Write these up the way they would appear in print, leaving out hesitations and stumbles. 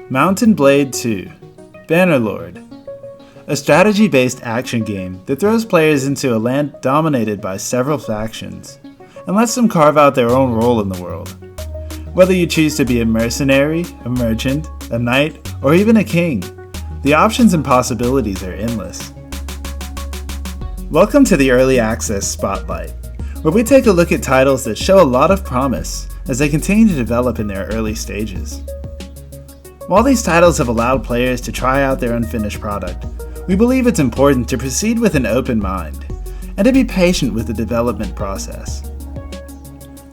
Mountain Blade 2 Bannerlord, a strategy-based action game that throws players into a land dominated by several factions and lets them carve out their own role in the world. Whether you choose to be a mercenary, a merchant, a knight, or even a king, the options and possibilities are endless. Welcome to the Early Access Spotlight, where we take a look at titles that show a lot of promise as they continue to develop in their early stages. While these titles have allowed players to try out their unfinished product, we believe it's important to proceed with an open mind and to be patient with the development process.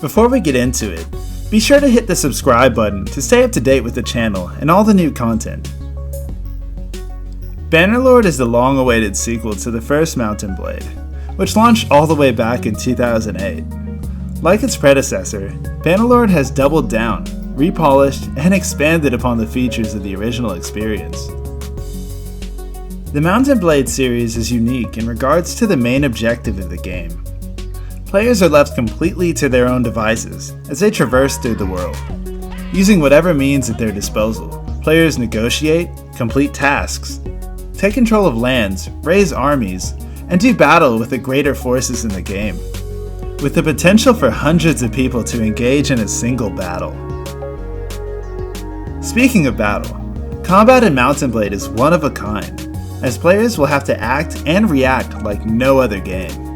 Before we get into it, be sure to hit the subscribe button to stay up to date with the channel and all the new content. Bannerlord is the long-awaited sequel to the first Mountain Blade, which launched all the way back in 2008. Like its predecessor, Bannerlord has doubled down, repolished, and expanded upon the features of the original experience. The Mountain Blade series is unique in regards to the main objective of the game. Players are left completely to their own devices as they traverse through the world. Using whatever means at their disposal, players negotiate, complete tasks, take control of lands, raise armies, and do battle with the greater forces in the game, with the potential for hundreds of people to engage in a single battle. Speaking of battle, combat in Mountain Blade is one of a kind, as players will have to act and react like no other game.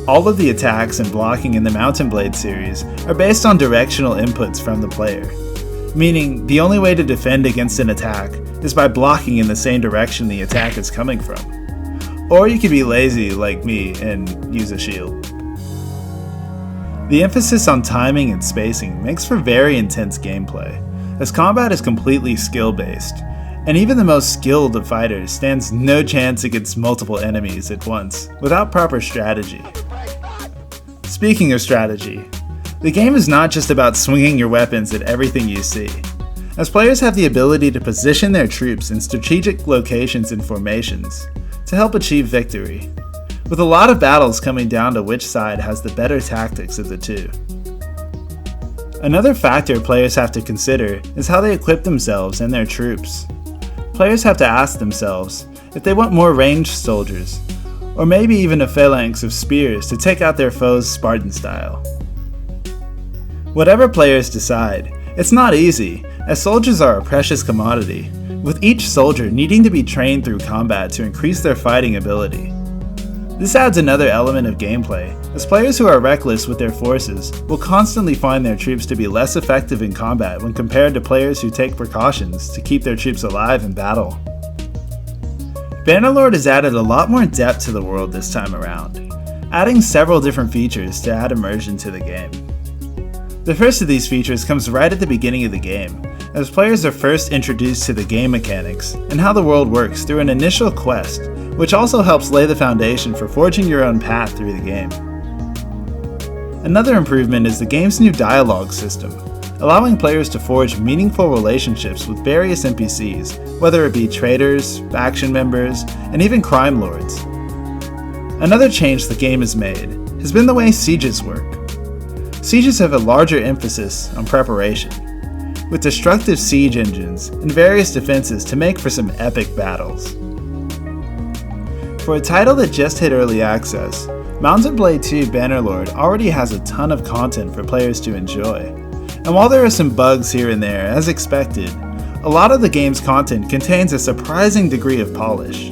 All of the attacks and blocking in the Mountain Blade series are based on directional inputs from the player, meaning the only way to defend against an attack is by blocking in the same direction the attack is coming from. Or you could be lazy like me and use a shield. The emphasis on timing and spacing makes for very intense gameplay, as combat is completely skill-based, and even the most skilled of fighters stands no chance against multiple enemies at once without proper strategy. Speaking of strategy, the game is not just about swinging your weapons at everything you see, as players have the ability to position their troops in strategic locations and formations to help achieve victory, with a lot of battles coming down to which side has the better tactics of the two. Another factor players have to consider is how they equip themselves and their troops. Players have to ask themselves if they want more ranged soldiers, or maybe even a phalanx of spears to take out their foes Spartan style. Whatever players decide, it's not easy, as soldiers are a precious commodity, with each soldier needing to be trained through combat to increase their fighting ability. This adds another element of gameplay, as players who are reckless with their forces will constantly find their troops to be less effective in combat when compared to players who take precautions to keep their troops alive in battle. Bannerlord has added a lot more depth to the world this time around, adding several different features to add immersion to the game. The first of these features comes right at the beginning of the game, as players are first introduced to the game mechanics and how the world works through an initial quest, which also helps lay the foundation for forging your own path through the game. Another improvement is the game's new dialogue system, allowing players to forge meaningful relationships with various NPCs, whether it be traders, faction members, and even crime lords. Another change the game has made has been the way sieges work. Sieges have a larger emphasis on preparation, with destructive siege engines and various defenses to make for some epic battles. For a title that just hit early access, Mountain Blade 2 Bannerlord already has a ton of content for players to enjoy. And while there are some bugs here and there, as expected, a lot of the game's content contains a surprising degree of polish.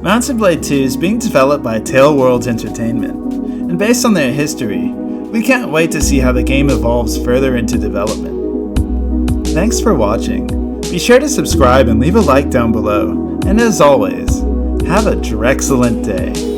Mountain Blade 2 is being developed by Tale Worlds Entertainment, and based on their history, we can't wait to see how the game evolves further into development. Thanks for watching. Be sure to subscribe and leave a like down below, and as always, have a Drexcellent day.